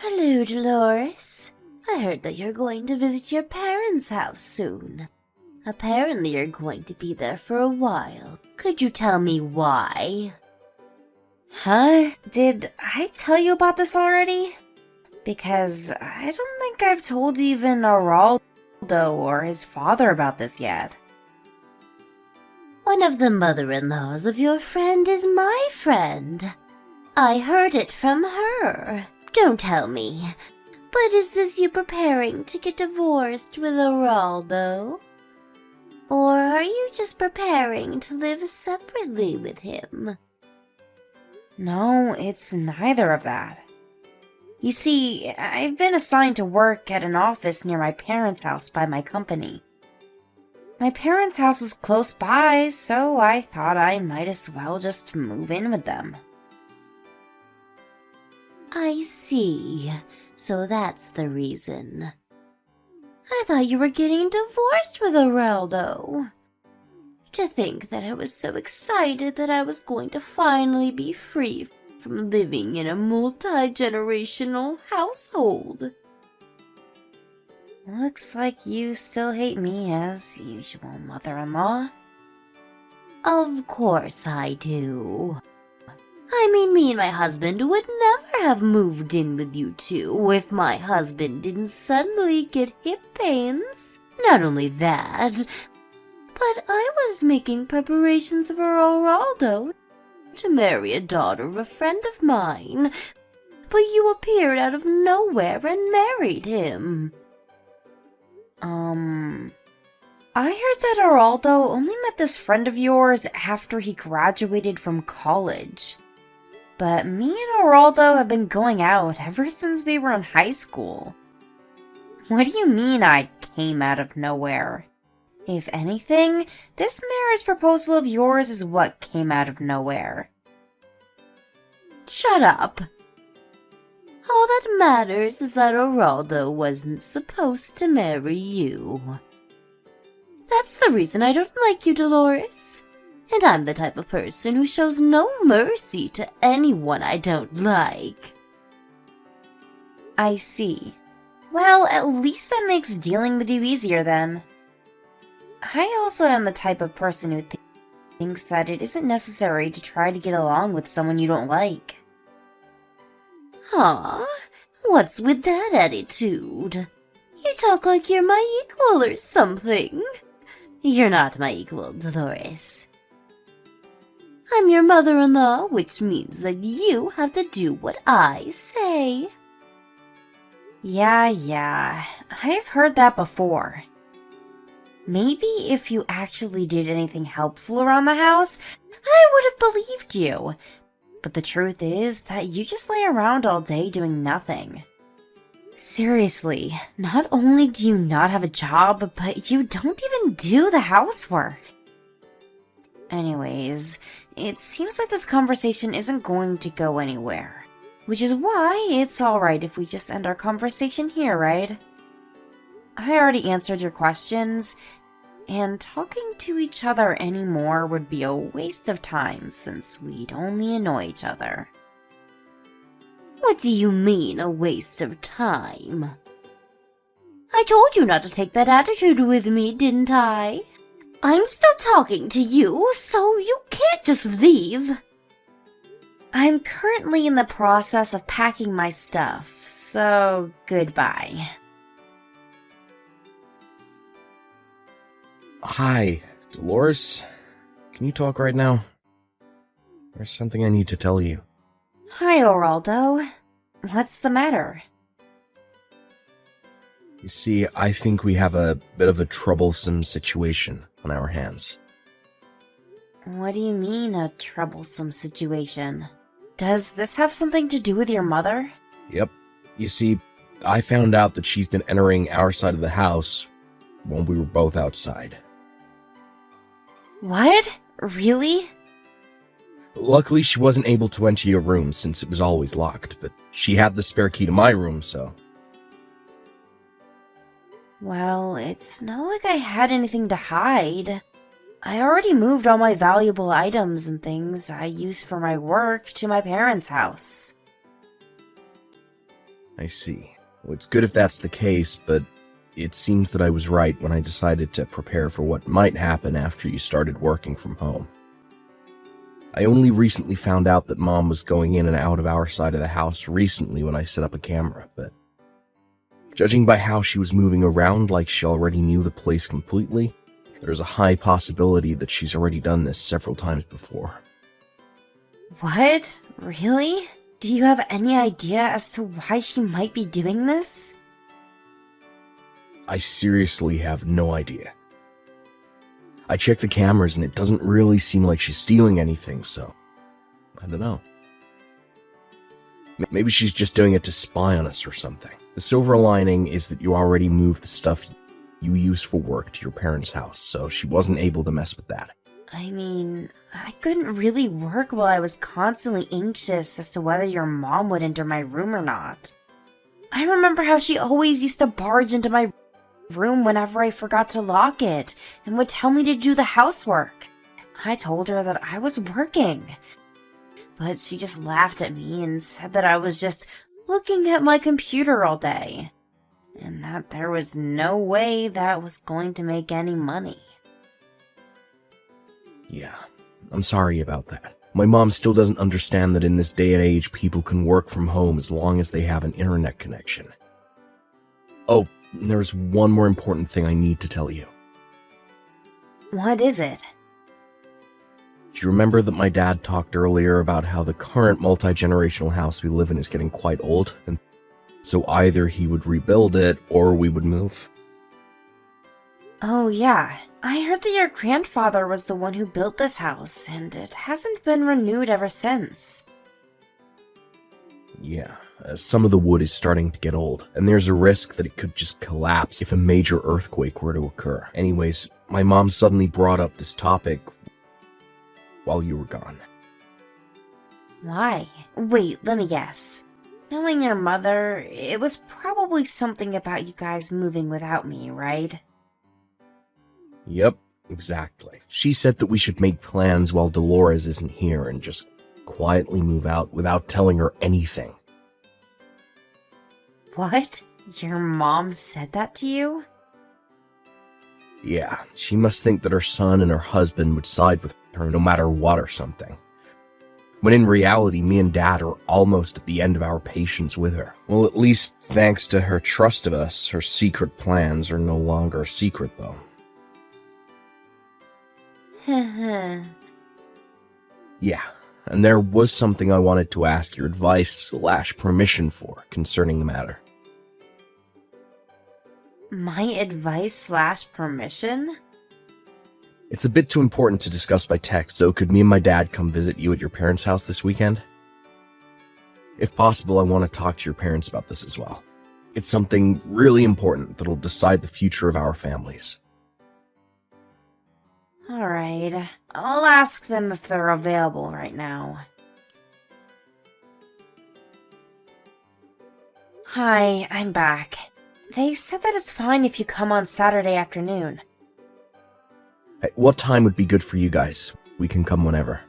Hello, Dolores. I heard that you're going to visit your parents' house soon. Apparently you're going to be there for a while. Could you tell me why? Huh? Did I tell you about this already? Because I don't think I've told even Araldo or his father about this yet. One of the mother-in-laws of your friend is my friend. I heard it from her. Don't tell me. But is this you preparing to get divorced with Araldo? Or are you just preparing to live separately with him? No, it's neither of that. You see, I've been assigned to work at an office near my parents' house by my company. My parents' house was close by, so I thought I might as well just move in with them. I see. So that's the reason. I thought you were getting divorced with Araldo. To think that I was so excited that I was going to finally be free from living in a multi-generational household. Looks like you still hate me as usual, mother-in-law. Of course I do. I mean, me and my husband would never have moved in with you two if my husband didn't suddenly get hip pains. Not only that, but I was making preparations for Araldo to marry a daughter of a friend of mine. But you appeared out of nowhere and married him. I heard that Araldo only met this friend of yours after he graduated from college. But me and Araldo have been going out ever since we were in high school. What do you mean I came out of nowhere? If anything, this marriage proposal of yours is what came out of nowhere. Shut up. All that matters is that Araldo wasn't supposed to marry you. That's the reason I don't like you, Dolores. And I'm the type of person who shows no mercy to anyone I don't like. I see. Well, at least that makes dealing with you easier then. I also am the type of person who thinks that it isn't necessary to try to get along with someone you don't like. Huh? What's with that attitude? You talk like you're my equal or something. You're not my equal, Dolores. I'm your mother-in-law, which means that you have to do what I say. Yeah, I've heard that before. Maybe if you actually did anything helpful around the house, I would have believed you. But the truth is that you just lay around all day doing nothing. Seriously, not only do you not have a job, but you don't even do the housework. Anyways, it seems like this conversation isn't going to go anywhere. Which is why it's alright if we just end our conversation here, right? I already answered your questions, and talking to each other anymore would be a waste of time since we'd only annoy each other. What do you mean, a waste of time? I told you not to take that attitude with me, didn't I? I'm still talking to you, so you can't just leave. I'm currently in the process of packing my stuff, so goodbye. Hi, Dolores. Can you talk right now? There's something I need to tell you. Hi, Araldo. What's the matter? You see, I think we have a bit of a troublesome situation on our hands. What do you mean, a troublesome situation? Does this have something to do with your mother? Yep. You see, I found out that she's been entering our side of the house when we were both outside. What? Really? Luckily, she wasn't able to enter your room since it was always locked, but she had the spare key to my room, so... Well, it's not like I had anything to hide. I already moved all my valuable items and things I use for my work to my parents' house. I see. Well, it's good if that's the case, but it seems that I was right when I decided to prepare for what might happen after you started working from home. I only recently found out that Mom was going in and out of our side of the house recently when I set up a camera, but judging by how she was moving around like she already knew the place completely, there's a high possibility that she's already done this several times before. What? Really? Do you have any idea as to why she might be doing this? I seriously have no idea. I checked the cameras and it doesn't really seem like she's stealing anything, so I don't know. Maybe she's just doing it to spy on us or something. The silver lining is that you already moved the stuff you use for work to your parents' house, so she wasn't able to mess with that. I mean, I couldn't really work while I was constantly anxious as to whether your mom would enter my room or not. I remember how she always used to barge into my room whenever I forgot to lock it and would tell me to do the housework. I told her that I was working, but she just laughed at me and said that I was just looking at my computer all day, and that there was no way that was going to make any money. Yeah, I'm sorry about that. My mom still doesn't understand that in this day and age, people can work from home as long as they have an internet connection. Oh, there's one more important thing I need to tell you. What is it? Do you remember that my dad talked earlier about how the current multi-generational house we live in is getting quite old, and so either he would rebuild it or we would move? Oh yeah, I heard that your grandfather was the one who built this house, and it hasn't been renewed ever since. Yeah, some of the wood is starting to get old, and there's a risk that it could just collapse if a major earthquake were to occur. Anyways, my mom suddenly brought up this topic while you were gone. Why? Wait, let me guess. Knowing your mother, it was probably something about you guys moving without me, right? Yep, exactly. She said that we should make plans while Dolores isn't here and just quietly move out without telling her anything. What? Your mom said that to you? Yeah, she must think that her son and her husband would side with her no matter what or something. When in reality, me and Dad are almost at the end of our patience with her. Well, at least thanks to her trust of us, her secret plans are no longer a secret, though. Yeah, and there was something I wanted to ask your advice/permission for concerning the matter. My advice/permission? It's a bit too important to discuss by text, so could me and my dad come visit you at your parents' house this weekend? If possible, I want to talk to your parents about this as well. It's something really important that'll decide the future of our families. Alright, I'll ask them if they're available right now. Hi, I'm back. They said that it's fine if you come on Saturday afternoon. What time would be good for you guys? We can come whenever.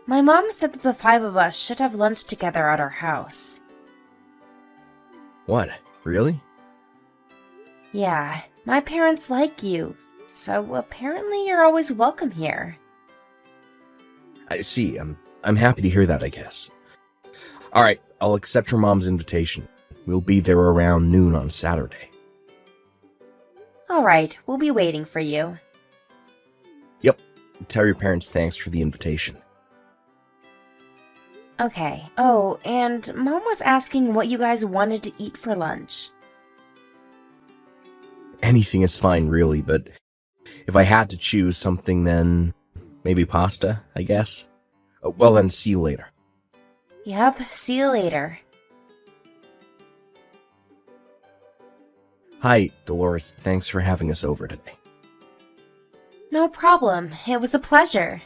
My mom said that the 5 of us should have lunch together at our house. What? Really? Yeah, my parents like you, so apparently you're always welcome here. I see. I'm happy to hear that, I guess. Alright, I'll accept your mom's invitation. We'll be there around noon on Saturday. Alright, we'll be waiting for you. Yep. Tell your parents thanks for the invitation. Okay. Oh, and Mom was asking what you guys wanted to eat for lunch. Anything is fine, really, but if I had to choose something, then maybe pasta, I guess. Well, then, see you later. Yep, see you later. Hi, Dolores. Thanks for having us over today. No problem. It was a pleasure.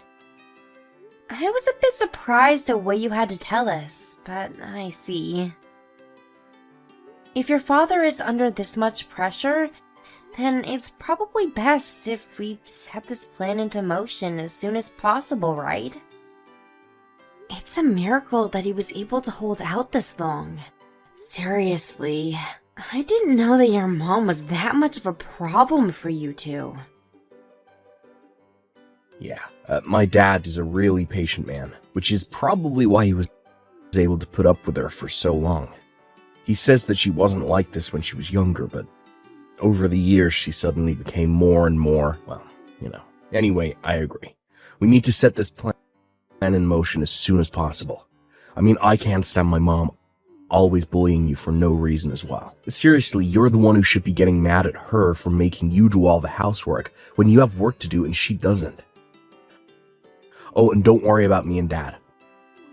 I was a bit surprised the way you had to tell us, but I see. If your father is under this much pressure, then it's probably best if we set this plan into motion as soon as possible, right? It's a miracle that he was able to hold out this long. Seriously, I didn't know that your mom was that much of a problem for you two. Yeah, my dad is a really patient man, which is probably why he was able to put up with her for so long. He says that she wasn't like this when she was younger, but over the years she suddenly became more and more, well, you know. Anyway, I agree. We need to set this plan in motion as soon as possible. I mean, I can't stand my mom always bullying you for no reason as well. Seriously, you're the one who should be getting mad at her for making you do all the housework when you have work to do and she doesn't. Oh, and don't worry about me and Dad.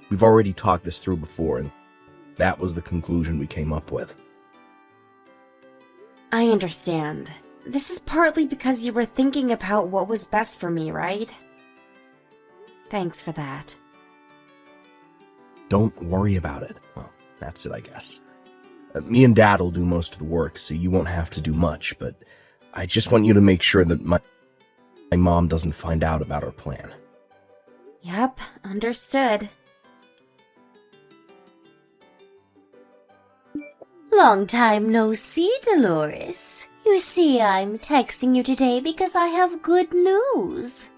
We've already talked this through before, and that was the conclusion we came up with. I understand. This is partly because you were thinking about what was best for me, right? Thanks for that. Don't worry about it. Well, that's it, I guess. Me and Dad will do most of the work, so you won't have to do much, but I just want you to make sure that my mom doesn't find out about our plan. Yep, understood. Long time no see, Dolores. You see, I'm texting you today because I have good news.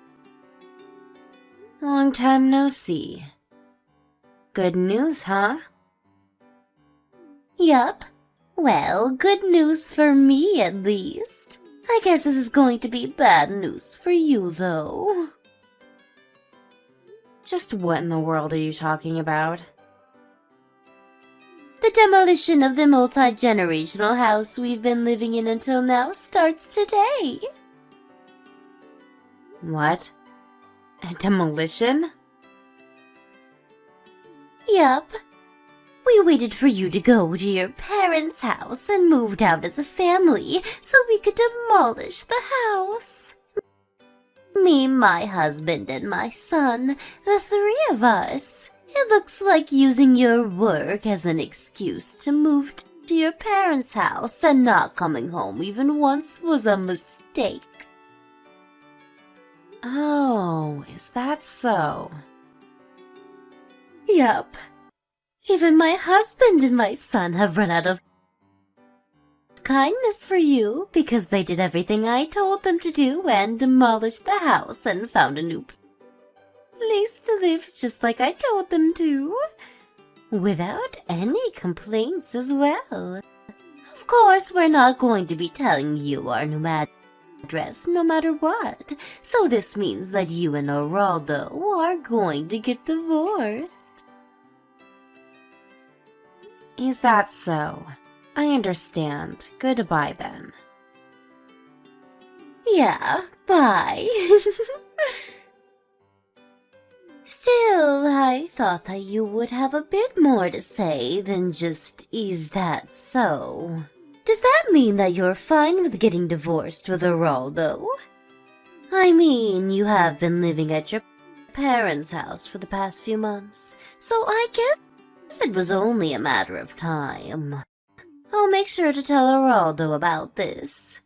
Long time no see. Good news, huh? Yup. Well, good news for me at least. I guess this is going to be bad news for you, though. Just what in the world are you talking about? The demolition of the multi-generational house we've been living in until now starts today. What? A demolition? Yup. We waited for you to go to your parents' house and moved out as a family so we could demolish the house. Me, my husband, and my son, the three of us. It looks like using your work as an excuse to move to your parents' house and not coming home even once was a mistake. Oh, is that so? Yup. Even my husband and my son have run out of kindness for you because they did everything I told them to do and demolished the house and found a new place to live just like I told them to. Without any complaints as well. Of course, we're not going to be telling you our new address no matter what, so this means that you and Geraldo are going to get divorced. Is that so? I understand. Goodbye then. Yeah, bye. Still, I thought that you would have a bit more to say than just, is that so? Does that mean that you're fine with getting divorced with Geraldo? I mean, you have been living at your parents' house for the past few months, so I guess it was only a matter of time. I'll make sure to tell Geraldo about this.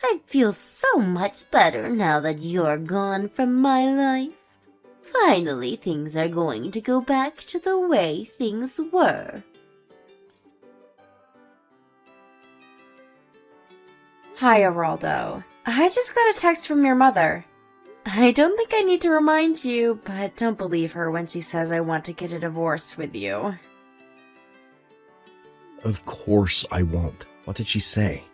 I feel so much better now that you're gone from my life. Finally, things are going to go back to the way things were. Hi, Geraldo. I just got a text from your mother. I don't think I need to remind you, but don't believe her when she says I want to get a divorce with you. Of course I won't. What did she say?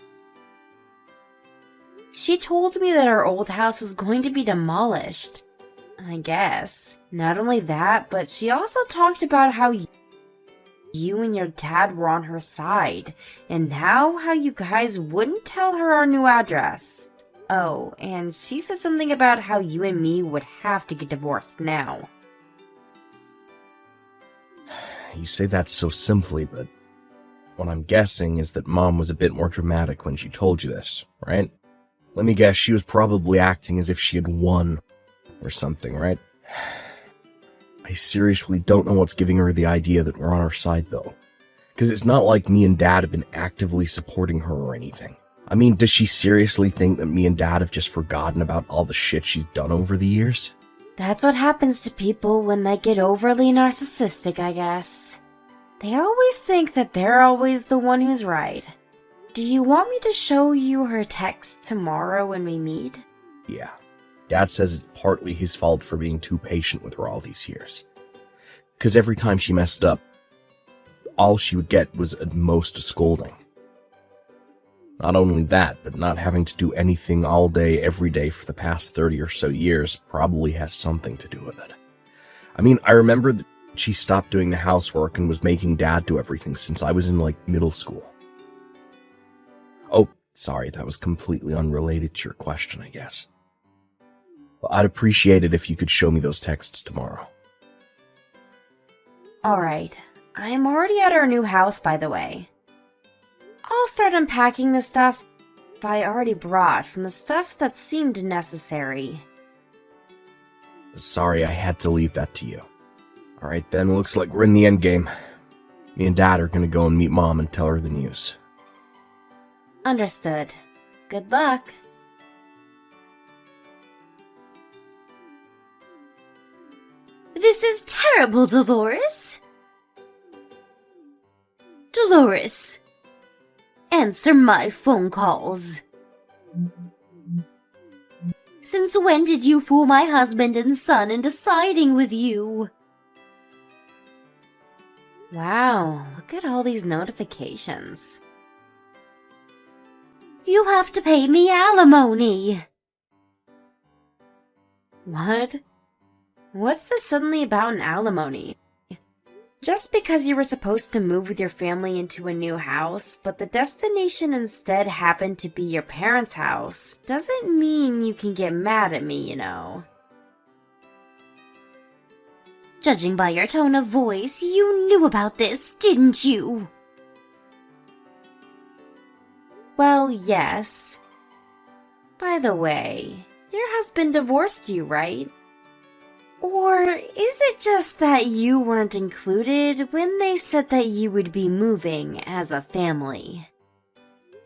She told me that our old house was going to be demolished. I guess. Not only that, but she also talked about how you and your dad were on her side, and now how you guys wouldn't tell her our new address. Oh, and she said something about how you and me would have to get divorced now. You say that so simply, but what I'm guessing is that Mom was a bit more dramatic when she told you this, right? Let me guess, she was probably acting as if she had won or something, right? I seriously don't know what's giving her the idea that we're on her side, though. Because it's not like me and Dad have been actively supporting her or anything. I mean, does she seriously think that me and Dad have just forgotten about all the shit she's done over the years? That's what happens to people when they get overly narcissistic, I guess. They always think that they're always the one who's right. Do you want me to show you her text tomorrow when we meet? Yeah. Dad says it's partly his fault for being too patient with her all these years. Because every time she messed up, all she would get was at most a scolding. Not only that, but not having to do anything all day, every day for the past 30 or so years probably has something to do with it. I mean, I remember that she stopped doing the housework and was making Dad do everything since I was in, middle school. Oh, sorry, that was completely unrelated to your question, I guess. Well, I'd appreciate it if you could show me those texts tomorrow. Alright, I'm already at our new house, by the way. I'll start unpacking the stuff I already brought from the stuff that seemed necessary. Sorry, I had to leave that to you. Alright then, looks like we're in the end game. Me and Dad are gonna go and meet Mom and tell her the news. Understood. Good luck. This is terrible, Dolores. Dolores, answer my phone calls. Since when did you fool my husband and son into siding with you? Wow, look at all these notifications. You have to pay me alimony. What? What's this suddenly about an alimony? Just because you were supposed to move with your family into a new house, but the destination instead happened to be your parents' house, doesn't mean you can get mad at me, you know. Judging by your tone of voice, you knew about this, didn't you? Well, yes. By the way, your husband divorced you, right? Or is it just that you weren't included when they said that you would be moving as a family?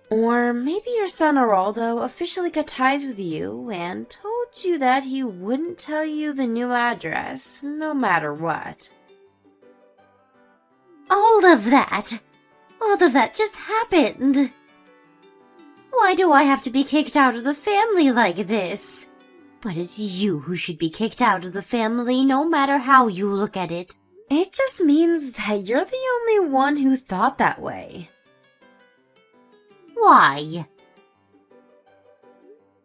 Or maybe your son Araldo officially cut ties with you and told you that he wouldn't tell you the new address, no matter what. All of that just happened. Why do I have to be kicked out of the family like this? But it's you who should be kicked out of the family, no matter how you look at it. It just means that you're the only one who thought that way. Why?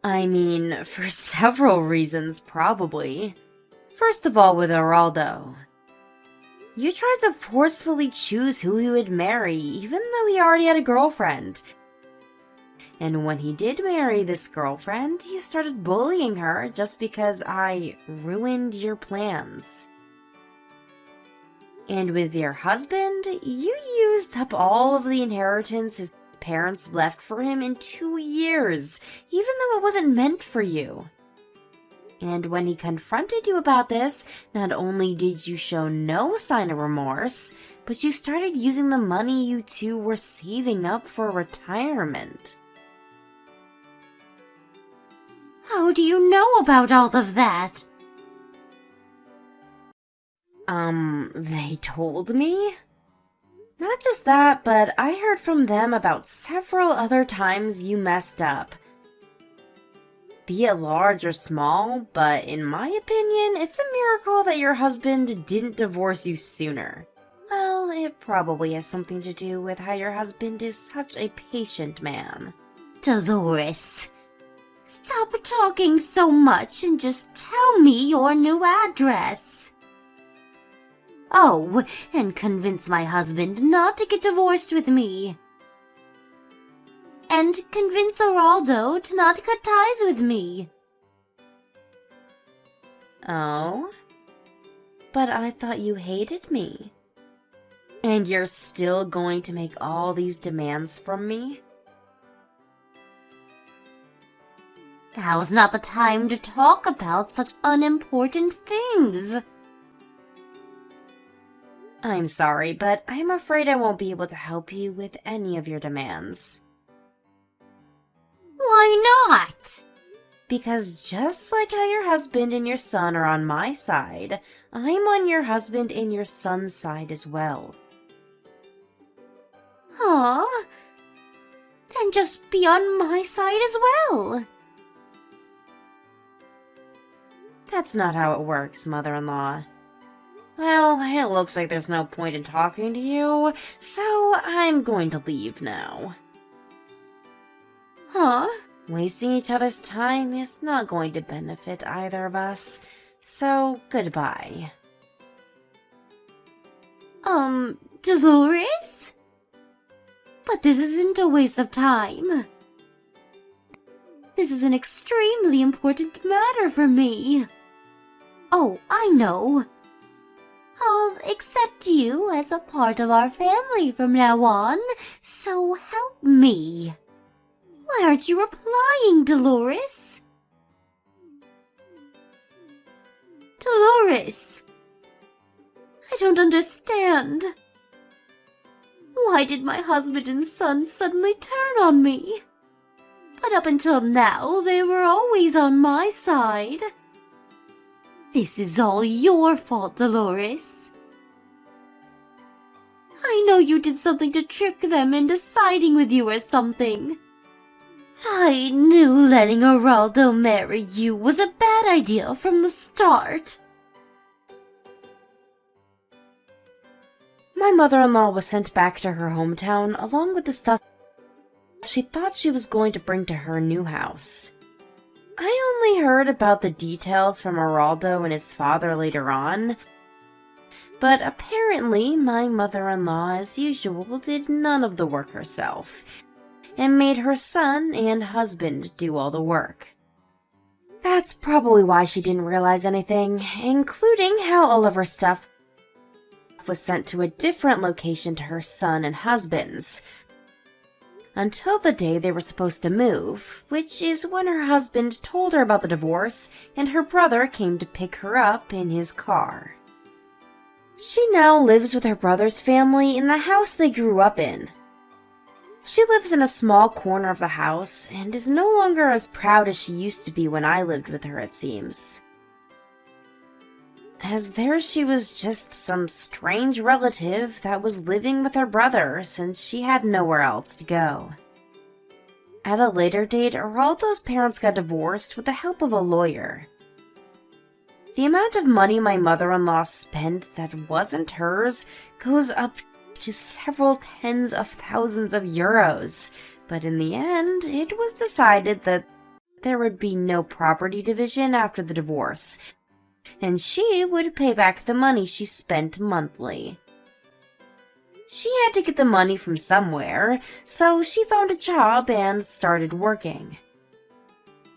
I mean, for several reasons, probably. First of all, with Araldo. You tried to forcefully choose who he would marry, even though he already had a girlfriend. And when he did marry this girlfriend, you started bullying her just because I ruined your plans. And with your husband, you used up all of the inheritance his parents left for him in 2 years, even though it wasn't meant for you. And when he confronted you about this, not only did you show no sign of remorse, but you started using the money you two were saving up for retirement. How do you know about all of that? They told me? Not just that, but I heard from them about several other times you messed up. Be it large or small, but in my opinion, it's a miracle that your husband didn't divorce you sooner. Well, it probably has something to do with how your husband is such a patient man. Dolores, stop talking so much and just tell me your new address. Oh, and convince my husband not to get divorced with me. And convince Araldo to not cut ties with me. Oh? But I thought you hated me. And you're still going to make all these demands from me? Now's not the time to talk about such unimportant things. I'm sorry, but I'm afraid I won't be able to help you with any of your demands. Why not? Because just like how your husband and your son are on my side, I'm on your husband and your son's side as well. Aw, then just be on my side as well. That's not how it works, mother-in-law. Well, it looks like there's no point in talking to you, so I'm going to leave now. Huh? Wasting each other's time is not going to benefit either of us, so goodbye. Dolores? But this isn't a waste of time. This is an extremely important matter for me. Oh, I know. I'll accept you as a part of our family from now on, so help me. Why aren't you replying, Dolores? Dolores! I don't understand. Why did my husband and son suddenly turn on me? But up until now, they were always on my side. This is all your fault, Dolores. I know you did something to trick them into siding with you or something. I knew letting Geraldo marry you was a bad idea from the start. My mother-in-law was sent back to her hometown along with the stuff she thought she was going to bring to her new house. I only heard about the details from Geraldo and his father later on, but apparently my mother-in-law, as usual, did none of the work herself, and made her son and husband do all the work. That's probably why she didn't realize anything, including how all of her stuff was sent to a different location to her son and husband's, until the day they were supposed to move, which is when her husband told her about the divorce and her brother came to pick her up in his car. She now lives with her brother's family in the house they grew up in. She lives in a small corner of the house and is no longer as proud as she used to be when I lived with her, it seems. As there she was just some strange relative that was living with her brother since she had nowhere else to go. At a later date, Geraldo's parents got divorced with the help of a lawyer. The amount of money my mother-in-law spent that wasn't hers goes up to several tens of thousands of euros, but in the end, it was decided that there would be no property division after the divorce, and she would pay back the money she spent monthly. She had to get the money from somewhere, so she found a job and started working.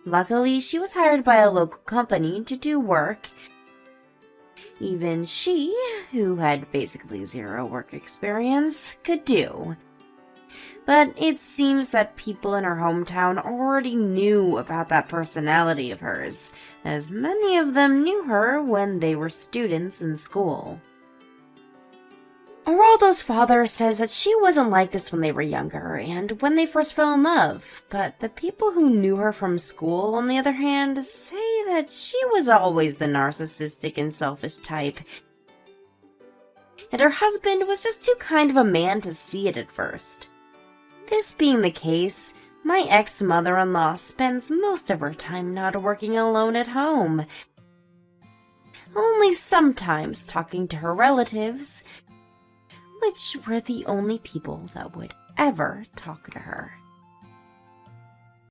Luckily, she was hired by a local company to do work even she, who had basically zero work experience, could do. But it seems that people in her hometown already knew about that personality of hers, as many of them knew her when they were students in school. Geraldo's father says that she wasn't like this when they were younger and when they first fell in love, but the people who knew her from school, on the other hand, say that she was always the narcissistic and selfish type, and her husband was just too kind of a man to see it at first. This being the case, my ex-mother-in-law spends most of her time not working alone at home, only sometimes talking to her relatives, which were the only people that would ever talk to her.